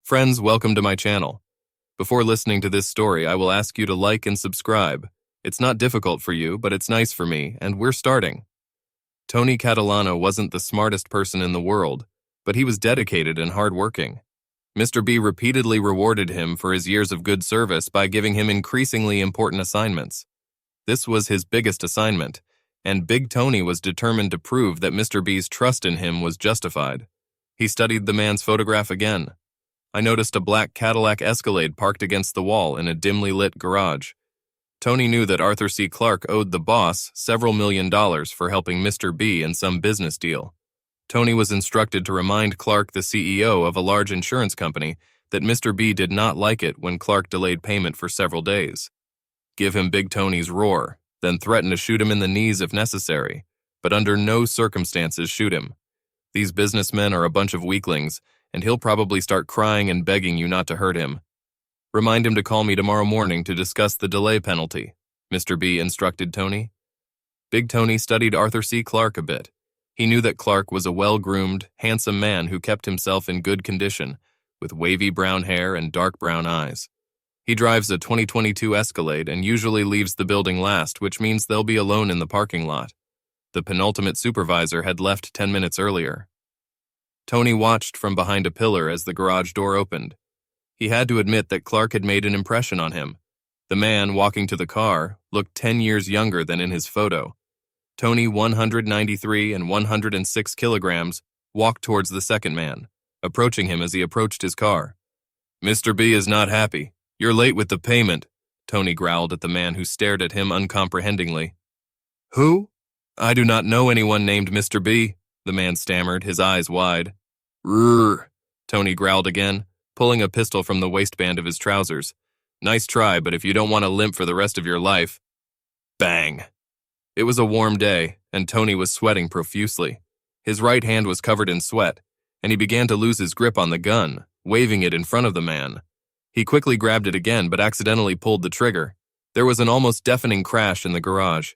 Friends, welcome to my channel. Before listening to this story, I will ask you to like and subscribe. It's not difficult for you, but it's nice for me, and we're starting. Tony Catalano wasn't the smartest person in the world, but he was dedicated and hardworking. Mr. B repeatedly rewarded him for his years of good service by giving him increasingly important assignments. This was his biggest assignment, and Big Tony was determined to prove that Mr. B's trust in him was justified. He studied the man's photograph again. I noticed a black Cadillac Escalade parked against the wall in a dimly lit garage. Tony knew that Arthur C. Clarke owed the boss several $1,000,000 for helping Mr. B in some business deal. Tony was instructed to remind Clarke, the CEO of a large insurance company, that Mr. B did not like it when Clarke delayed payment for several days. Give him Big Tony's roar, then threaten to shoot him in the knees if necessary, but under no circumstances shoot him. These businessmen are a bunch of weaklings, and he'll probably start crying and begging you not to hurt him. Remind him to call me tomorrow morning to discuss the delay penalty, Mr. B instructed Tony. Big Tony studied Arthur C. Clarke a bit. He knew that Clarke was a well-groomed, handsome man who kept himself in good condition, with wavy brown hair and dark brown eyes. He drives a 2022 Escalade and usually leaves the building last, which means they'll be alone in the parking lot. The penultimate supervisor had left 10 minutes earlier. Tony watched from behind a pillar as the garage door opened. He had to admit that Clarke had made an impression on him. The man walking to the car looked 10 years younger than in his photo. Tony, 193 and 106 kilograms, walked towards the second man, approaching him as he approached his car. "Mr. B is not happy. You're late with the payment," Tony growled at the man who stared at him uncomprehendingly. "Who? I do not know anyone named Mr. B," the man stammered, his eyes wide. "Rrrr," Tony growled again, pulling a pistol from the waistband of his trousers. "Nice try, but if you don't want to limp for the rest of your life." Bang! It was a warm day, and Tony was sweating profusely. His right hand was covered in sweat, and he began to lose his grip on the gun, waving it in front of the man. He quickly grabbed it again, but accidentally pulled the trigger. There was an almost deafening crash in the garage.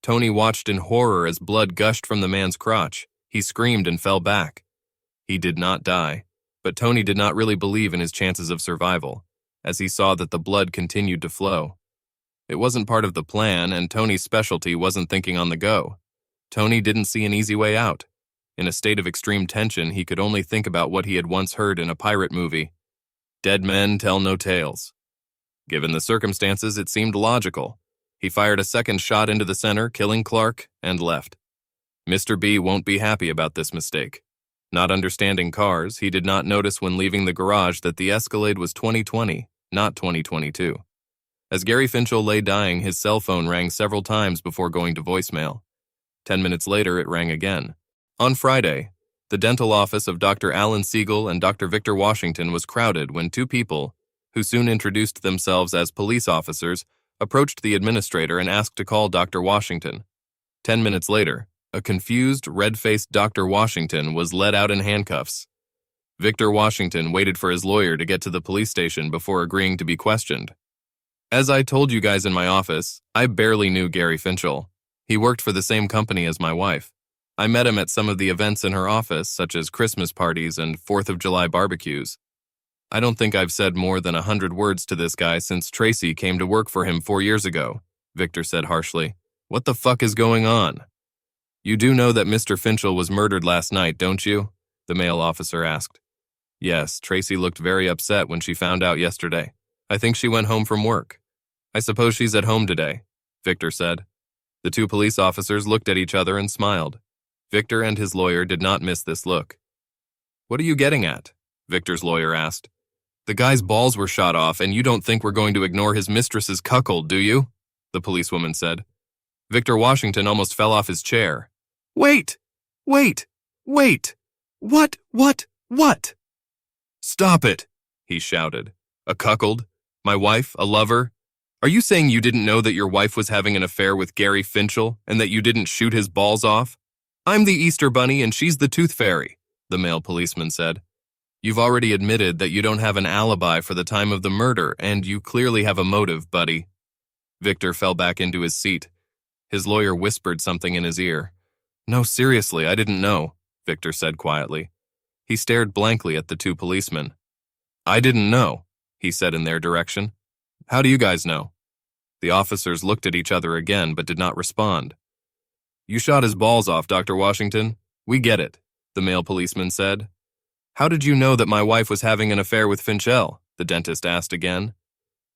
Tony watched in horror as blood gushed from the man's crotch. He screamed and fell back. He did not die, but Tony did not really believe in his chances of survival, as he saw that the blood continued to flow. It wasn't part of the plan, and Tony's specialty wasn't thinking on the go. Tony didn't see an easy way out. In a state of extreme tension, he could only think about what he had once heard in a pirate movie. Dead men tell no tales. Given the circumstances, it seemed logical. He fired a second shot into the center, killing Clarke, and left. Mr. B won't be happy about this mistake. Not understanding cars, he did not notice when leaving the garage that the Escalade was 2020, not 2022. As Gary Finchel lay dying, his cell phone rang several times before going to voicemail. 10 minutes later, it rang again. On Friday, the dental office of Dr. Alan Siegel and Dr. Victor Washington was crowded when two people, who soon introduced themselves as police officers, approached the administrator and asked to call Dr. Washington. 10 minutes later, a confused, red-faced Dr. Washington was led out in handcuffs. Victor Washington waited for his lawyer to get to the police station before agreeing to be questioned. "As I told you guys in my office, I barely knew Gary Finchel. He worked for the same company as my wife. I met him at some of the events in her office, such as Christmas parties and 4th of July barbecues. I don't think I've said more than 100 words to this guy since Tracy came to work for him 4 years ago," Victor said harshly. "What the fuck is going on?" "You do know that Mr. Finchel was murdered last night, don't you?" the male officer asked. "Yes, Tracy looked very upset when she found out yesterday. I think she went home from work. I suppose she's at home today," Victor said. The two police officers looked at each other and smiled. Victor and his lawyer did not miss this look. "What are you getting at?" Victor's lawyer asked. "The guy's balls were shot off, and you don't think we're going to ignore his mistress's cuckold, do you?" the policewoman said. Victor Washington almost fell off his chair. Wait! Wait! What? "Stop it!" he shouted. "A cuckold? My wife? A lover? Are you saying you didn't know that your wife was having an affair with Gary Finchel and that you didn't shoot his balls off? I'm the Easter Bunny and she's the Tooth Fairy," the male policeman said. "You've already admitted that you don't have an alibi for the time of the murder, and you clearly have a motive, buddy." Victor fell back into his seat. His lawyer whispered something in his ear. "No, seriously, I didn't know," Victor said quietly. He stared blankly at the two policemen. I didn't know, he said in their direction. How do you guys know? The officers looked at each other again but did not respond. You shot his balls off, Dr. Washington. We get it, the male policeman said. How did you know that my wife was having an affair with Finchel? The dentist asked again.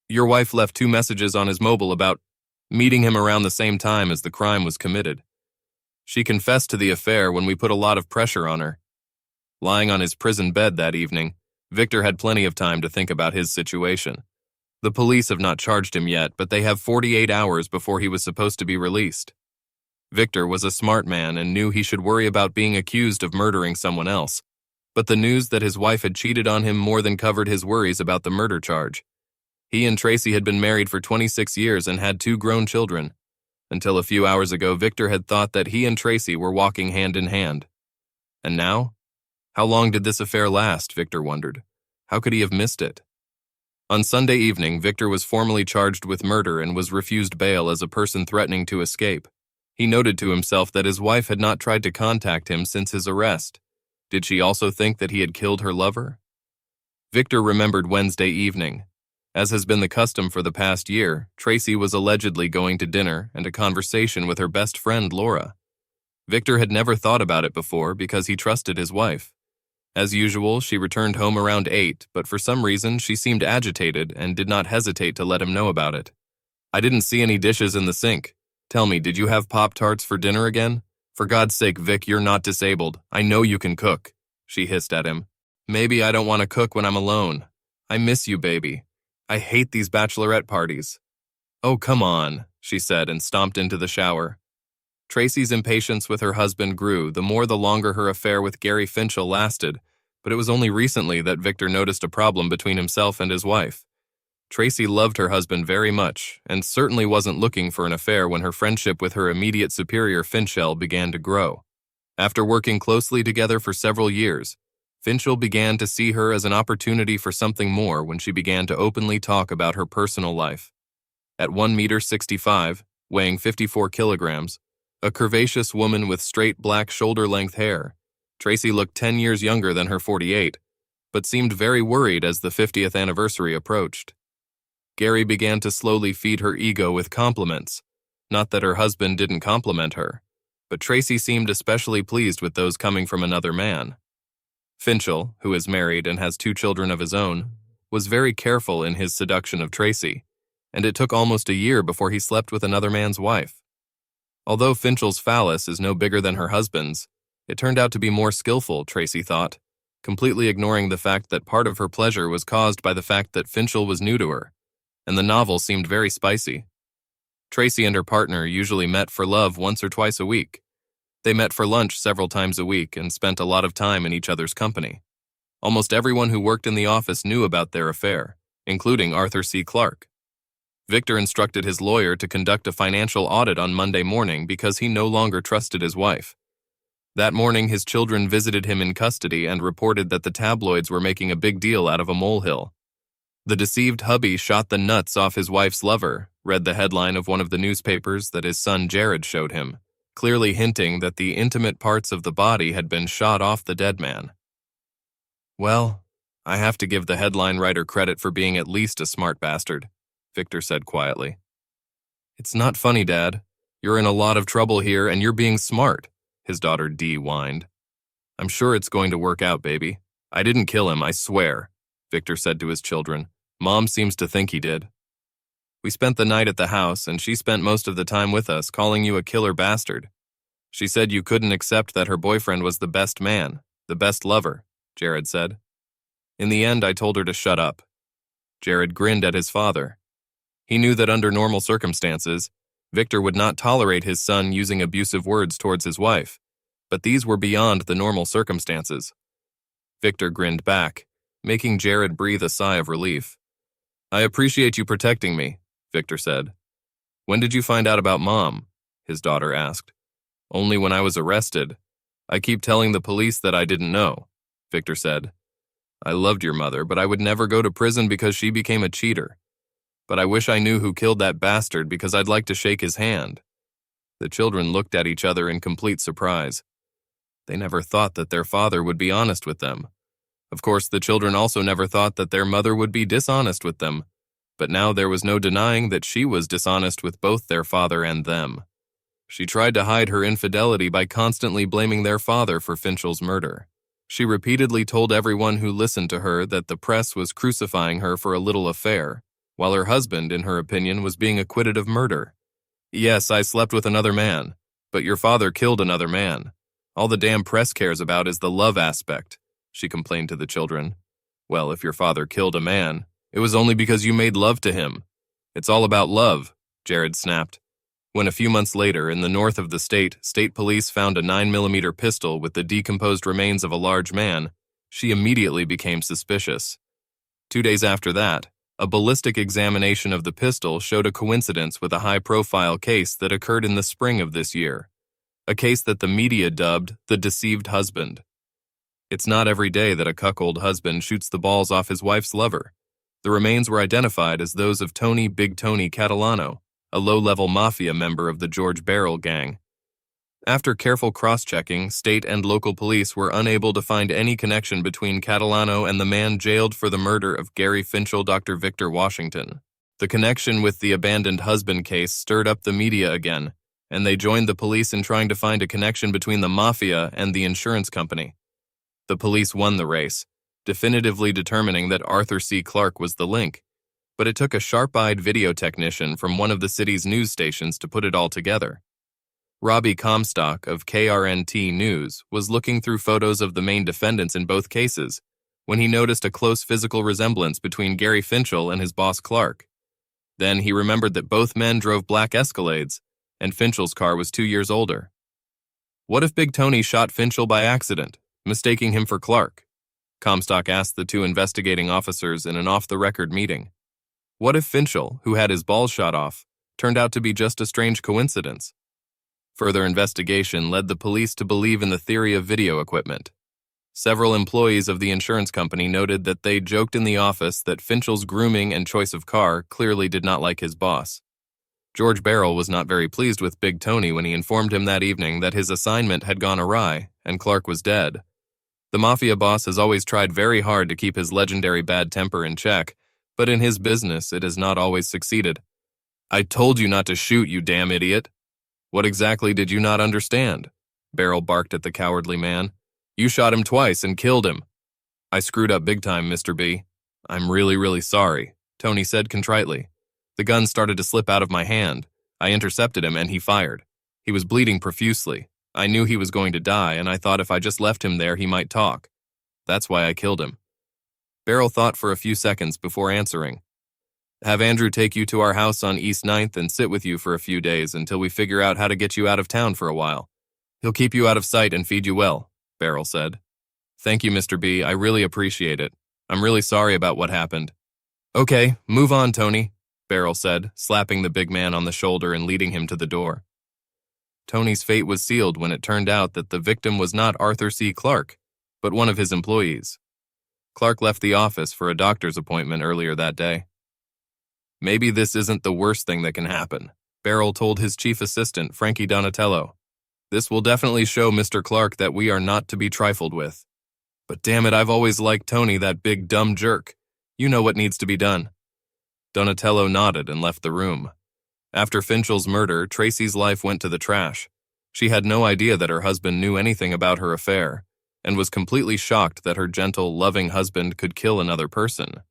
Your wife left 2 messages on his mobile about meeting him around the same time as the crime was committed. She confessed to the affair when we put a lot of pressure on her. Lying on his prison bed that evening, Victor had plenty of time to think about his situation. The police have not charged him yet, but they have 48 hours before he was supposed to be released. Victor was a smart man and knew he should worry about being accused of murdering someone else, but the news that his wife had cheated on him more than covered his worries about the murder charge. He and Tracy had been married for 26 years and had 2 grown children. Until a few hours ago, Victor had thought that he and Tracy were walking hand in hand. And now? How long did this affair last, Victor wondered. How could he have missed it? On Sunday evening, Victor was formally charged with murder and was refused bail as a person threatening to escape. He noted to himself that his wife had not tried to contact him since his arrest. Did she also think that he had killed her lover? Victor remembered Wednesday evening. As has been the custom for the past year, Tracy was allegedly going to dinner and a conversation with her best friend, Laura. Victor had never thought about it before because he trusted his wife. As usual, she returned home around 8, but for some reason she seemed agitated and did not hesitate to let him know about it. I didn't see any dishes in the sink. Tell me, did you have Pop-Tarts for dinner again? For God's sake, Vic, you're not disabled. I know you can cook, she hissed at him. Maybe I don't want to cook when I'm alone. I miss you, baby. I hate these bachelorette parties. Oh, come on, she said and stomped into the shower. Tracy's impatience with her husband grew the longer her affair with Gary Finchel lasted, but it was only recently that Victor noticed a problem between himself and his wife. Tracy loved her husband very much and certainly wasn't looking for an affair when her friendship with her immediate superior Finchel began to grow. After working closely together for several years, Finchel began to see her as an opportunity for something more when she began to openly talk about her personal life. At 1.65 meters, weighing 54 kilograms, a curvaceous woman with straight black shoulder-length hair, Tracy looked 10 years younger than her 48, but seemed very worried as the 50th anniversary approached. Gary began to slowly feed her ego with compliments. Not that her husband didn't compliment her, but Tracy seemed especially pleased with those coming from another man. Finchel, who is married and has 2 children of his own, was very careful in his seduction of Tracy, and it took almost a year before he slept with another man's wife. Although Finchel's phallus is no bigger than her husband's, it turned out to be more skillful, Tracy thought, completely ignoring the fact that part of her pleasure was caused by the fact that Finchel was new to her, and the novel seemed very spicy. Tracy and her partner usually met for love once or twice a week. They met for lunch several times a week and spent a lot of time in each other's company. Almost everyone who worked in the office knew about their affair, including Arthur C. Clarke. Victor instructed his lawyer to conduct a financial audit on Monday morning because he no longer trusted his wife. That morning, his children visited him in custody and reported that the tabloids were making a big deal out of a molehill. The deceived hubby shot the nuts off his wife's lover, read the headline of one of the newspapers that his son Jared showed him, clearly hinting that the intimate parts of the body had been shot off the dead man. Well, I have to give the headline writer credit for being at least a smart bastard, Victor said quietly. It's not funny, Dad. You're in a lot of trouble here and you're being smart, his daughter Dee whined. I'm sure it's going to work out, baby. I didn't kill him, I swear, Victor said to his children. Mom seems to think he did. We spent the night at the house, and she spent most of the time with us, calling you a killer bastard. She said you couldn't accept that her boyfriend was the best man, the best lover, Jared said. In the end, I told her to shut up. Jared grinned at his father. He knew that under normal circumstances, Victor would not tolerate his son using abusive words towards his wife, but these were beyond the normal circumstances. Victor grinned back, making Jared breathe a sigh of relief. I appreciate you protecting me, Victor said. When did you find out about Mom? His daughter asked. Only when I was arrested. I keep telling the police that I didn't know, Victor said. I loved your mother, but I would never go to prison because she became a cheater. But I wish I knew who killed that bastard because I'd like to shake his hand. The children looked at each other in complete surprise. They never thought that their father would be honest with them. Of course, the children also never thought that their mother would be dishonest with them, but now there was no denying that she was dishonest with both their father and them. She tried to hide her infidelity by constantly blaming their father for Finchel's murder. She repeatedly told everyone who listened to her that the press was crucifying her for a little affair, while her husband, in her opinion, was being acquitted of murder. Yes, I slept with another man, but your father killed another man. All the damn press cares about is the love aspect, she complained to the children. Well, if your father killed a man, it was only because you made love to him. It's all about love, Jared snapped. When a few months later, in the north of the state police found a 9mm pistol with the decomposed remains of a large man, she immediately became suspicious. 2 days after that, a ballistic examination of the pistol showed a coincidence with a high-profile case that occurred in the spring of this year, a case that the media dubbed the deceived husband. It's not every day that a cuckold husband shoots the balls off his wife's lover. The remains were identified as those of Tony Big Tony Catalano, a low-level mafia member of the George Barrel gang. After careful cross-checking, state and local police were unable to find any connection between Catalano and the man jailed for the murder of Gary Finchel, Dr. Victor Washington. The connection with the abandoned husband case stirred up the media again, and they joined the police in trying to find a connection between the mafia and the insurance company. The police won the race, definitively determining that Arthur C. Clarke was the link, but it took a sharp-eyed video technician from one of the city's news stations to put it all together. Robbie Comstock of KRNT News was looking through photos of the main defendants in both cases when he noticed a close physical resemblance between Gary Finchel and his boss Clarke. Then he remembered that both men drove black Escalades, and Finchel's car was 2 years older. What if Big Tony shot Finchel by accident, mistaking him for Clarke? Comstock asked the two investigating officers in an off-the-record meeting. What if Finchel, who had his balls shot off, turned out to be just a strange coincidence? Further investigation led the police to believe in the theory of video equipment. Several employees of the insurance company noted that they joked in the office that Finchel's grooming and choice of car clearly did not like his boss. George Barrel was not very pleased with Big Tony when he informed him that evening that his assignment had gone awry and Clarke was dead. The mafia boss has always tried very hard to keep his legendary bad temper in check, but in his business it has not always succeeded. I told you not to shoot, you damn idiot. What exactly did you not understand? Barrel barked at the cowardly man. You shot him twice and killed him. I screwed up big time, Mr. B. I'm really sorry, Tony said contritely. The gun started to slip out of my hand. I intercepted him and he fired. He was bleeding profusely. I knew he was going to die and I thought if I just left him there he might talk. That's why I killed him. Barrel thought for a few seconds before answering. Have Andrew take you to our house on East 9th and sit with you for a few days until we figure out how to get you out of town for a while. He'll keep you out of sight and feed you well, Barrel said. Thank you, Mr. B. I really appreciate it. I'm really sorry about what happened. Okay, move on, Tony, Barrel said, slapping the big man on the shoulder and leading him to the door. Tony's fate was sealed when it turned out that the victim was not Arthur C. Clarke, but one of his employees. Clarke left the office for a doctor's appointment earlier that day. Maybe this isn't the worst thing that can happen, Barrel told his chief assistant, Frankie Donatello. This will definitely show Mr. Clarke that we are not to be trifled with. But damn it, I've always liked Tony, that big dumb jerk. You know what needs to be done. Donatello nodded and left the room. After Finchel's murder, Tracy's life went to the trash. She had no idea that her husband knew anything about her affair, and was completely shocked that her gentle, loving husband could kill another person.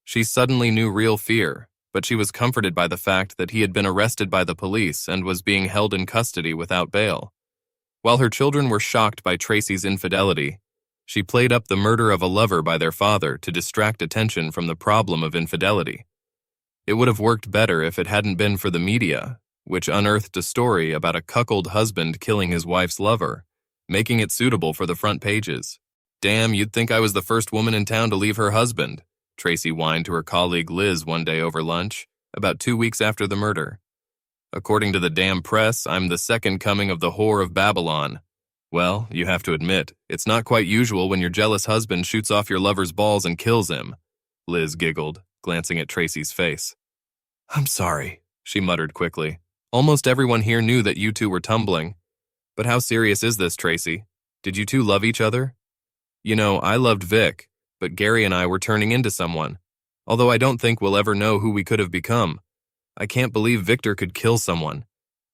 She suddenly knew real fear, but she was comforted by the fact that he had been arrested by the police and was being held in custody without bail. While her children were shocked by Tracy's infidelity, she played up the murder of a lover by their father to distract attention from the problem of infidelity. It would have worked better if it hadn't been for the media, which unearthed a story about a cuckold husband killing his wife's lover, making it suitable for the front pages. Damn, you'd think I was the first woman in town to leave her husband, Tracy whined to her colleague Liz one day over lunch, about 2 weeks after the murder. According to the damn press, I'm the second coming of the whore of Babylon. Well, you have to admit, it's not quite usual when your jealous husband shoots off your lover's balls and kills him, Liz giggled, glancing at Tracy's face. I'm sorry, she muttered quickly. Almost everyone here knew that you two were tumbling. But how serious is this, Tracy? Did you two love each other? You know, I loved Vic, but Gary and I were turning into someone. Although I don't think we'll ever know who we could have become. I can't believe Victor could kill someone.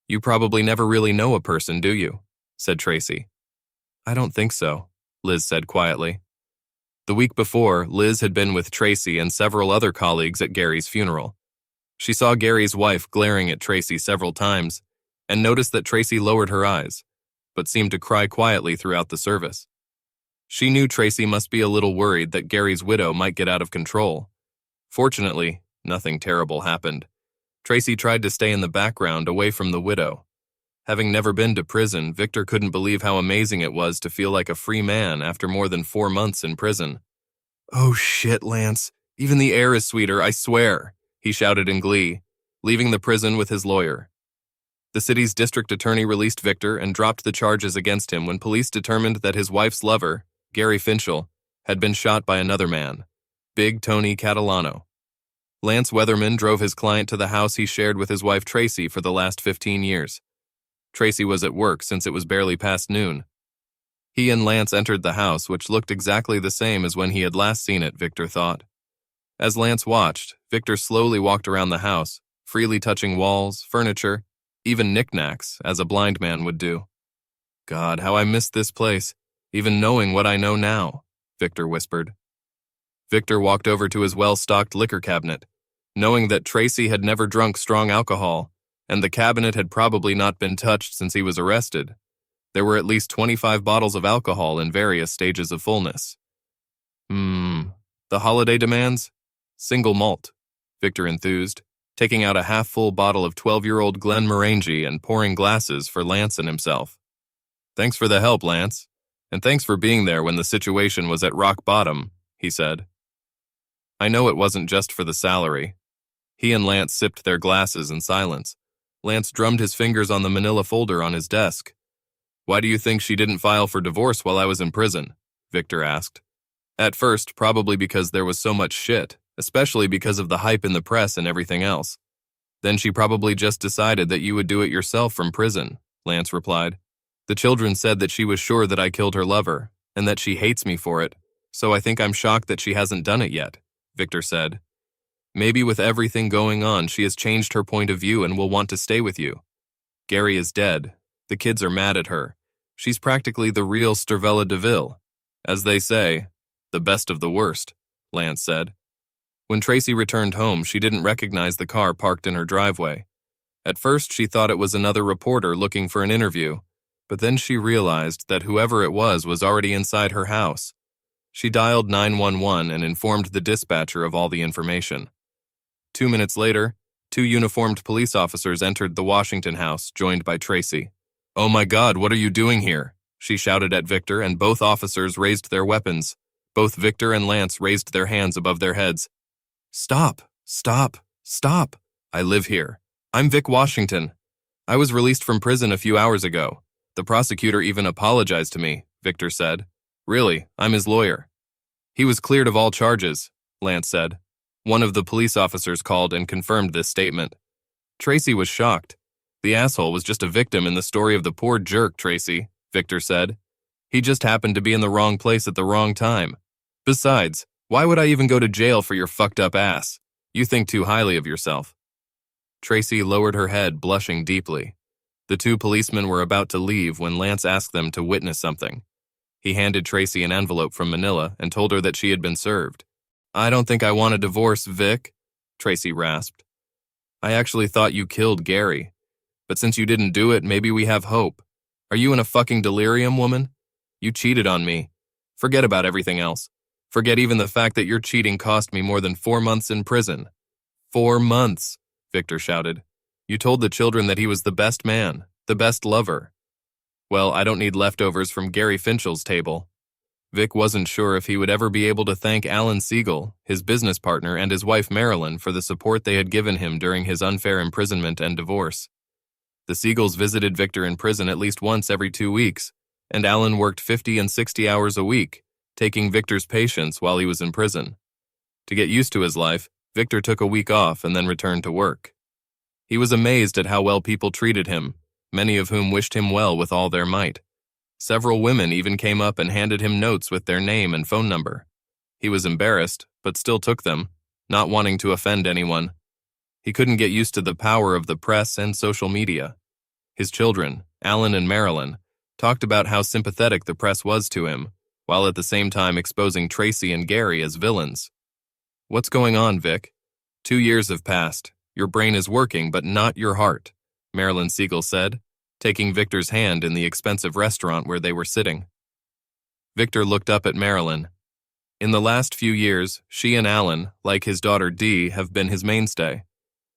You probably never really know a person, do you? Said Tracy. I don't think so, Liz said quietly. The week before, Liz had been with Tracy and several other colleagues at Gary's funeral. She saw Gary's wife glaring at Tracy several times and noticed that Tracy lowered her eyes, but seemed to cry quietly throughout the service. She knew Tracy must be a little worried that Gary's widow might get out of control. Fortunately, nothing terrible happened. Tracy tried to stay in the background away from the widow. Having never been to prison, Victor couldn't believe how amazing it was to feel like a free man after more than 4 months in prison. Oh shit, Lance. Even the air is sweeter, I swear, he shouted in glee, leaving the prison with his lawyer. The city's district attorney released Victor and dropped the charges against him when police determined that his wife's lover, Gary Finchel, had been shot by another man, Big Tony Catalano. Lance Weatherman drove his client to the house he shared with his wife Tracy for the last 15 years. Tracy was at work since it was barely past noon. He and Lance entered the house, which looked exactly the same as when he had last seen it, Victor thought. As Lance watched, Victor slowly walked around the house, freely touching walls, furniture, even knickknacks, as a blind man would do. God, how I missed this place, even knowing what I know now, Victor whispered. Victor walked over to his well-stocked liquor cabinet, knowing that Tracy had never drunk strong alcohol, and the cabinet had probably not been touched since he was arrested. There were at least 25 bottles of alcohol in various stages of fullness. The holiday demands? Single malt, Victor enthused, taking out a half-full bottle of 12-year-old Glenmorangie and pouring glasses for Lance and himself. Thanks for the help, Lance, and thanks for being there when the situation was at rock bottom, he said. I know it wasn't just for the salary. He and Lance sipped their glasses in silence. Lance drummed his fingers on the manila folder on his desk. Why do you think she didn't file for divorce while I was in prison? Victor asked. At first, probably because there was so much shit, especially because of the hype in the press and everything else. Then she probably just decided that you would do it yourself from prison, Lance replied. The children said that she was sure that I killed her lover, and that she hates me for it, so I think I'm shocked that she hasn't done it yet, Victor said. Maybe with everything going on, she has changed her point of view and will want to stay with you. Gary is dead. The kids are mad at her. She's practically the real Stervella DeVille. As they say, the best of the worst, Lance said. When Tracy returned home, she didn't recognize the car parked in her driveway. At first, she thought it was another reporter looking for an interview, but then she realized that whoever it was already inside her house. She dialed 911 and informed the dispatcher of all the information. 2 minutes later, 2 uniformed police officers entered the Washington house, joined by Tracy. Oh my God, what are you doing here? She shouted at Victor, and both officers raised their weapons. Both Victor and Lance raised their hands above their heads. Stop, stop, stop. I live here. I'm Vic Washington. I was released from prison a few hours ago. The prosecutor even apologized to me, Victor said. Really, I'm his lawyer. He was cleared of all charges, Lance said. One of the police officers called and confirmed this statement. Tracy was shocked. The asshole was just a victim in the story of the poor jerk, Tracy, Victor said. He just happened to be in the wrong place at the wrong time. Besides, why would I even go to jail for your fucked up ass? You think too highly of yourself. Tracy lowered her head, blushing deeply. The 2 policemen were about to leave when Lance asked them to witness something. He handed Tracy an envelope from Manila and told her that she had been served. I don't think I want a divorce, Vic, Tracy rasped. I actually thought you killed Gary. But since you didn't do it, maybe we have hope. Are you in a fucking delirium, woman? You cheated on me. Forget about everything else. Forget even the fact that your cheating cost me more than 4 months in prison. 4 months, Victor shouted. You told the children that he was the best man, the best lover. Well, I don't need leftovers from Gary Finchel's table. Vic wasn't sure if he would ever be able to thank Alan Siegel, his business partner, and his wife Marilyn for the support they had given him during his unfair imprisonment and divorce. The Siegels visited Victor in prison at least once every 2 weeks, and Alan worked 50 and 60 hours a week, taking Victor's patients while he was in prison. To get used to his life, Victor took a week off and then returned to work. He was amazed at how well people treated him, many of whom wished him well with all their might. Several women even came up and handed him notes with their name and phone number. He was embarrassed, but still took them, not wanting to offend anyone. He couldn't get used to the power of the press and social media. His children, Alan and Marilyn, talked about how sympathetic the press was to him, while at the same time exposing Tracy and Gary as villains. "What's going on, Vic? 2 years have passed. Your brain is working, but not your heart," Marilyn Siegel said, taking Victor's hand in the expensive restaurant where they were sitting. Victor looked up at Marilyn. In the last few years, she and Alan, like his daughter Dee, have been his mainstay.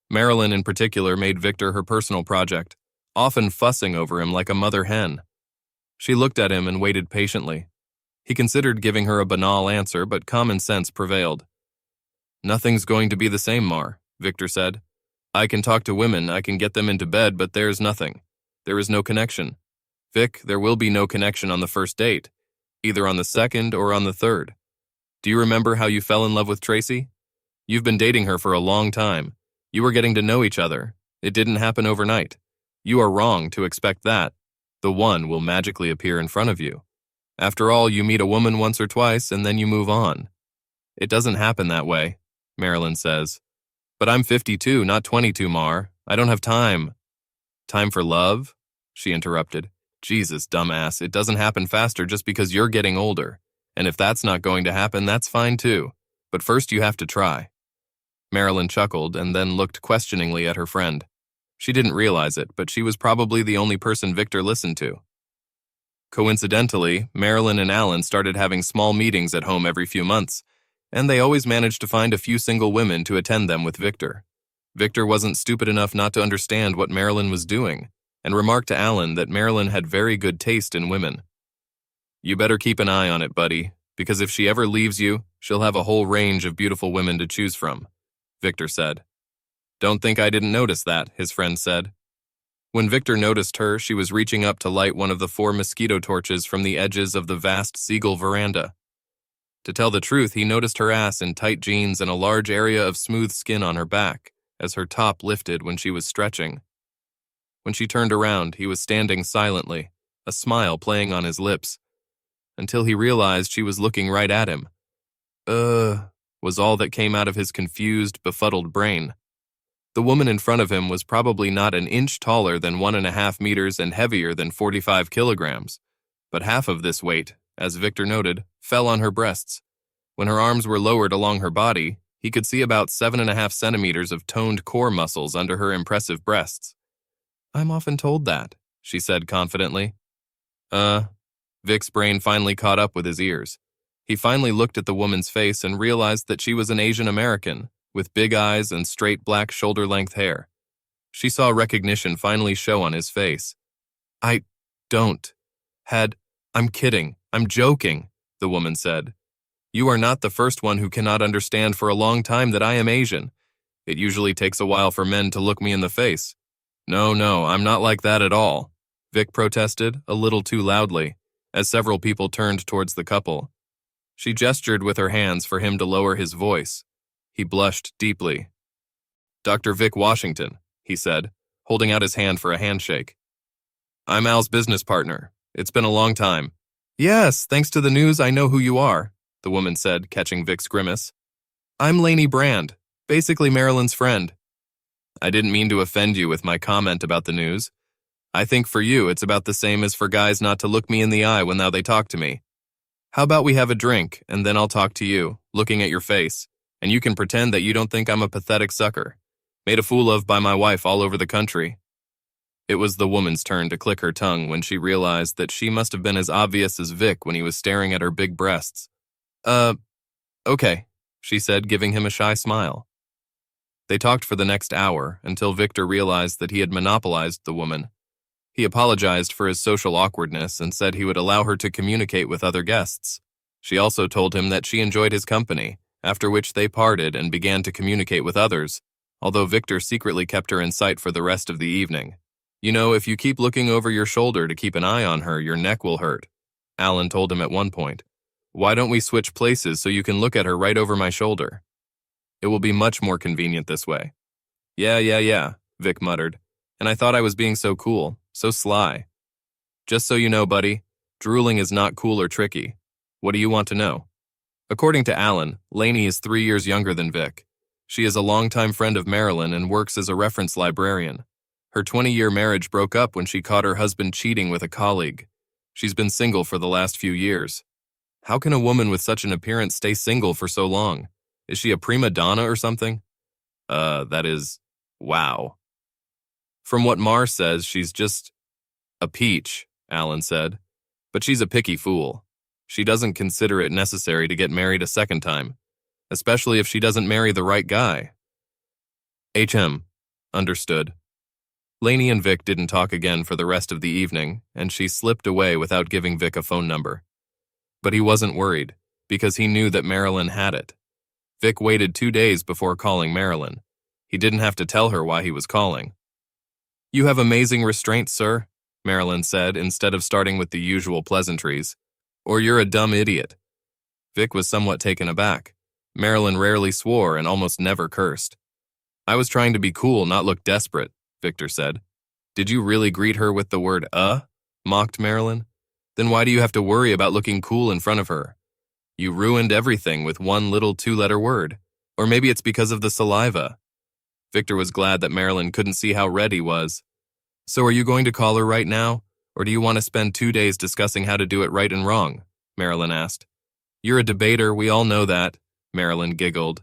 Marilyn in particular made Victor her personal project, often fussing over him like a mother hen. She looked at him and waited patiently. He considered giving her a banal answer, but common sense prevailed. "Nothing's going to be the same, Mar," Victor said. "I can talk to women, I can get them into bed, but there's nothing. There is no connection. Vic, there will be no connection on the first date, either on the second or on the third. Do you remember how you fell in love with Tracy? You've been dating her for a long time. You were getting to know each other. It didn't happen overnight. You are wrong to expect that the one will magically appear in front of you. After all, you meet a woman once or twice and then you move on. It doesn't happen that way," Marilyn says. "But I'm 52, not 22, Mar. I don't have time." "Time for love?" she interrupted. "Jesus, dumbass, it doesn't happen faster just because you're getting older. And if that's not going to happen, that's fine too. But first you have to try." Marilyn chuckled and then looked questioningly at her friend. She didn't realize it, but she was probably the only person Victor listened to. Coincidentally, Marilyn and Alan started having small meetings at home every few months, and they always managed to find a few single women to attend them with Victor. Victor wasn't stupid enough not to understand what Marilyn was doing, and remarked to Alan that Marilyn had very good taste in women. "You better keep an eye on it, buddy, because if she ever leaves you, she'll have a whole range of beautiful women to choose from," Victor said. "Don't think I didn't notice that," his friend said. When Victor noticed her, she was reaching up to light one of the 4 mosquito torches from the edges of the vast Siegel veranda. To tell the truth, he noticed her ass in tight jeans and a large area of smooth skin on her back, as her top lifted when she was stretching. When she turned around, he was standing silently, a smile playing on his lips, until he realized she was looking right at him. Was all that came out of his confused, befuddled brain. The woman in front of him was probably not an inch taller than 1.5 meters and heavier than 45 kilograms, but half of this weight, as Victor noted, fell on her breasts. When her arms were lowered along her body, he could see about 7.5 centimeters of toned core muscles under her impressive breasts. "I'm often told that," she said confidently. Vic's brain finally caught up with his ears. He finally looked at the woman's face and realized that she was an Asian American, with big eyes and straight black shoulder-length hair. She saw recognition finally show on his face. I'm kidding. I'm joking," the woman said. "You are not the first one who cannot understand for a long time that I am Asian. It usually takes a while for men to look me in the face." No, I'm not like that at all," Vic protested, a little too loudly, as several people turned towards the couple. She gestured with her hands for him to lower his voice. He blushed deeply. "Dr. Vic Washington," he said, holding out his hand for a handshake. "I'm Al's business partner. It's been a long time." "Yes, thanks to the news, I know who you are," the woman said, catching Vic's grimace. "I'm Lainey Brand, basically Marilyn's friend." "I didn't mean to offend you with my comment about the news. I think for you it's about the same as for guys not to look me in the eye when they talk to me. How about we have a drink, and then I'll talk to you, looking at your face, and you can pretend that you don't think I'm a pathetic sucker, made a fool of by my wife all over the country." It was the woman's turn to click her tongue when she realized that she must have been as obvious as Vic when he was staring at her big breasts. Okay," she said, giving him a shy smile. They talked for the next hour until Victor realized that he had monopolized the woman. He apologized for his social awkwardness and said he would allow her to communicate with other guests. She also told him that she enjoyed his company, after which they parted and began to communicate with others, although Victor secretly kept her in sight for the rest of the evening. "You know, if you keep looking over your shoulder to keep an eye on her, your neck will hurt," Alan told him at one point. "Why don't we switch places so you can look at her right over my shoulder? It will be much more convenient this way." Yeah, Vic muttered. "And I thought I was being so cool, so sly. Just so you know, buddy, Drooling is not cool or tricky. What do you want to know? According to Alan, Lainey is 3 years younger than Vic. She is a longtime friend of Marilyn and works as a reference librarian. Her 20-year marriage broke up when she caught her husband cheating with a colleague. She's been single for the last few years. How can a woman with such an appearance stay single for so long? Is she a prima donna or something? Wow. From what Mar says, she's just a peach, Alan said. But she's a picky fool. She doesn't consider it necessary to get married a second time, especially if she doesn't marry the right guy. Understood. Lainey and Vic didn't talk again for the rest of the evening, and she slipped away without giving Vic a phone number. But he wasn't worried, because he knew that Marilyn had it. Vic waited 2 days before calling Marilyn. He didn't have to tell her why he was calling. "You have amazing restraint, sir," Marilyn said, instead of starting with the usual pleasantries. "Or you're a dumb idiot." Vic was somewhat taken aback. Marilyn rarely swore and almost never cursed. "I was trying to be cool, not look desperate," Victor said. "Did you really greet her with the word, mocked Marilyn. "Then why do you have to worry about looking cool in front of her? You ruined everything with one little 2-letter word. Or maybe it's because of the saliva." Victor was glad that Marilyn couldn't see how red he was. "So are you going to call her right now? Or do you want to spend 2 days discussing how to do it right and wrong?" Marilyn asked. "You're a debater, we all know that," Marilyn giggled.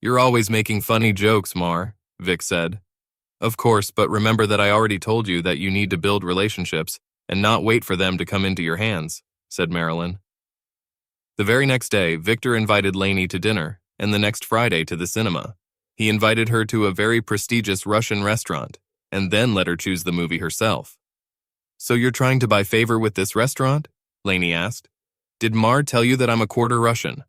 "You're always making funny jokes, Mar," Vic said. "Of course, but remember that I already told you that you need to build relationships and not wait for them to come into your hands," said Marilyn. The very next day, Victor invited Lainey to dinner, and the next Friday to the cinema. He invited her to a very prestigious Russian restaurant, and then let her choose the movie herself. "So you're trying to buy favor with this restaurant?" Lainey asked. "Did Mar tell you that I'm a quarter Russian?"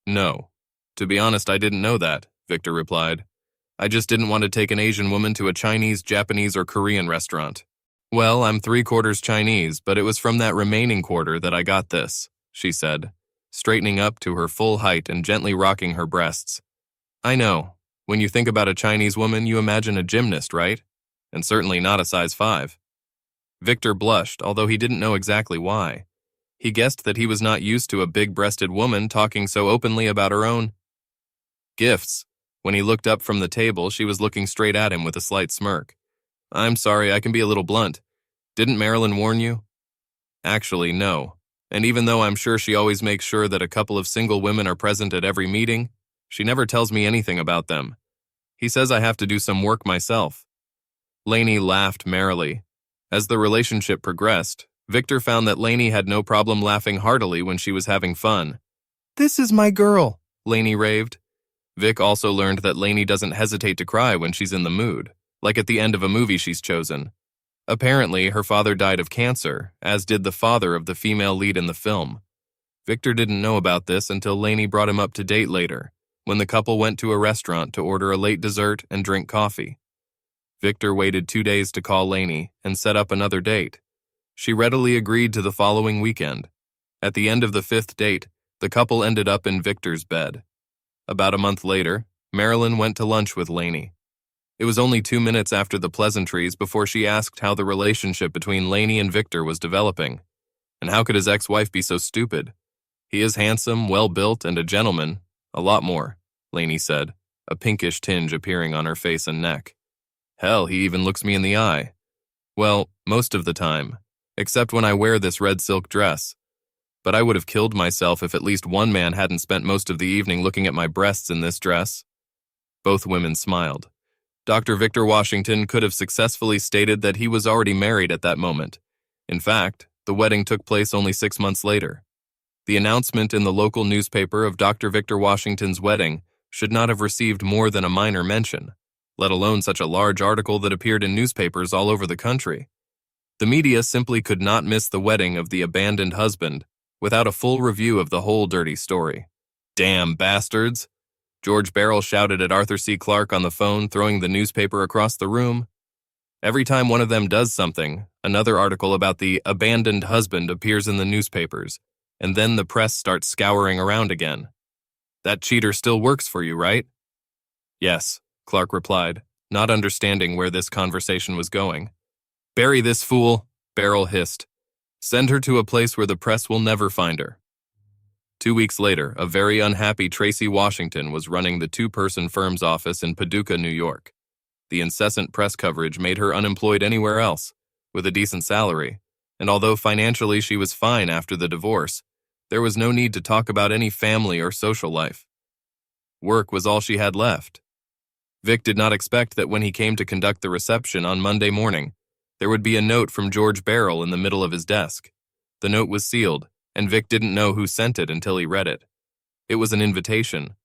"No. To be honest, I didn't know that," Victor replied. "I just didn't want to take an Asian woman to a Chinese, Japanese, or Korean restaurant." "Well, I'm 3/4 Chinese, but it was from that remaining quarter that I got this," she said, straightening up to her full height and gently rocking her breasts. "I know. When you think about a Chinese woman, you imagine a gymnast, right? And certainly not a size 5. Victor blushed, although he didn't know exactly why. He guessed that he was not used to a big-breasted woman talking so openly about her own gifts. When he looked up from the table, she was looking straight at him with a slight smirk. "I'm sorry, I can be a little blunt. Didn't Marilyn warn you?" "Actually, no. And even though I'm sure she always makes sure that a couple of single women are present at every meeting, she never tells me anything about them. He says I have to do some work myself." Lainey laughed merrily. As the relationship progressed, Victor found that Lainey had no problem laughing heartily when she was having fun. "This is my girl," Lainey raved. Vic also learned that Lainey doesn't hesitate to cry when she's in the mood, like at the end of a movie she's chosen. Apparently, her father died of cancer, as did the father of the female lead in the film. Victor didn't know about this until Lainey brought him up to date later, when the couple went to a restaurant to order a late dessert and drink coffee. Victor waited 2 days to call Lainey and set up another date. She readily agreed to the following weekend. At the end of the 5th date, the couple ended up in Victor's bed. About a month later, Marilyn went to lunch with Lainey. It was only 2 minutes after the pleasantries before she asked how the relationship between Lainey and Victor was developing. And how could his ex-wife be so stupid? "He is handsome, well-built, and a gentleman. A lot more," Lainey said, a pinkish tinge appearing on her face and neck. "Hell, he even looks me in the eye. Well, most of the time, except when I wear this red silk dress. But I would have killed myself if at least one man hadn't spent most of the evening looking at my breasts in this dress." Both women smiled. Dr. Victor Washington could have successfully stated that he was already married at that moment. In fact, the wedding took place only 6 months later. The announcement in the local newspaper of Dr. Victor Washington's wedding should not have received more than a minor mention, let alone such a large article that appeared in newspapers all over the country. The media simply could not miss the wedding of the abandoned husband without a full review of the whole dirty story. "Damn bastards!" George Barrell shouted at Arthur C. Clarke on the phone, throwing the newspaper across the room. Every time one of them does something, another article about the abandoned husband appears in the newspapers, and then the press starts scouring around again. "That cheater still works for you, right?" "Yes," Clarke replied, not understanding where this conversation was going. "Bury this fool," Barrell hissed. Send her to a place where the press will never find her. 2 weeks later, a very unhappy Tracy Washington was running the two-person firm's office in Paducah, New York. The incessant press coverage made her unemployed anywhere else, with a decent salary, and although financially she was fine after the divorce, there was no need to talk about any family or social life. Work was all she had left. Vic did not expect that when he came to conduct the reception on Monday morning, there would be a note from George Barrel in the middle of his desk. The note was sealed, and Vic didn't know who sent it until he read it. It was an invitation.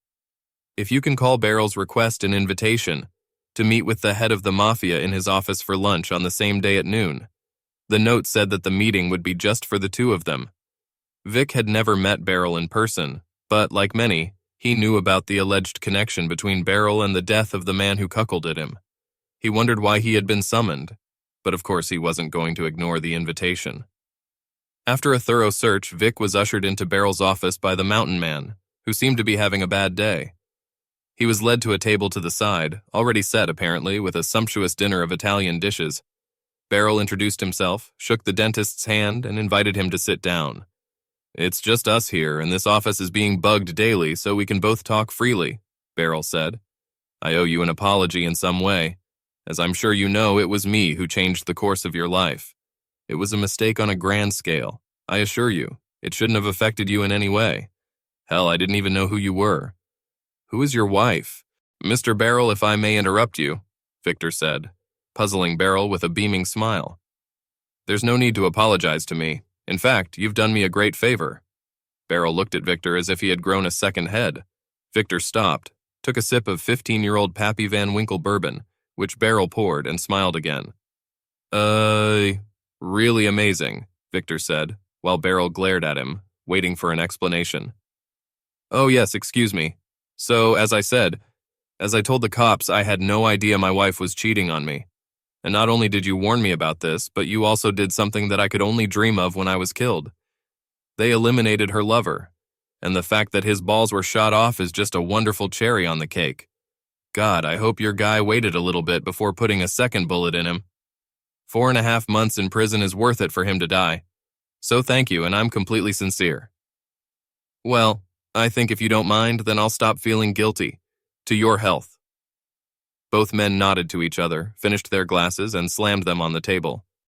If you can call Barrel's request an invitation, to meet with the head of the mafia in his office for lunch on the same day at noon. The note said that the meeting would be just for the two of them. Vic had never met Barrel in person, but, like many, he knew about the alleged connection between Barrel and the death of the man who cuckolded him. He wondered why he had been summoned, but of course he wasn't going to ignore the invitation. After a thorough search, Vic was ushered into Barrel's office by the mountain man, who seemed to be having a bad day. He was led to a table to the side, already set apparently, with a sumptuous dinner of Italian dishes. Barrel introduced himself, shook the dentist's hand, and invited him to sit down. "It's just us here, and this office is being bugged daily so we can both talk freely," Barrel said. "I owe you an apology in some way. As I'm sure you know, it was me who changed the course of your life. It was a mistake on a grand scale. I assure you, it shouldn't have affected you in any way. Hell, I didn't even know who you were." "Who is your wife?" "Mr. Barrel, if I may interrupt you," Victor said, puzzling Barrel with a beaming smile. "There's no need to apologize to me. In fact, you've done me a great favor." Barrel looked at Victor as if he had grown a second head. Victor stopped, took a sip of 15-year-old Pappy Van Winkle bourbon, which Barrel poured, and smiled again. Really amazing," Victor said, while Barrel glared at him, waiting for an explanation. "Oh yes, excuse me. So, as I said, as I told the cops, I had no idea my wife was cheating on me. And not only did you warn me about this, but you also did something that I could only dream of when I was killed. They eliminated her lover, and the fact that his balls were shot off is just a wonderful cherry on the cake. God, I hope your guy waited a little bit before putting a second bullet in him. 4.5 months in prison is worth it for him to die. So thank you, and I'm completely sincere." "Well, I think if you don't mind, then I'll stop feeling guilty. To your health." Both men nodded to each other, finished their glasses, and slammed them on the table.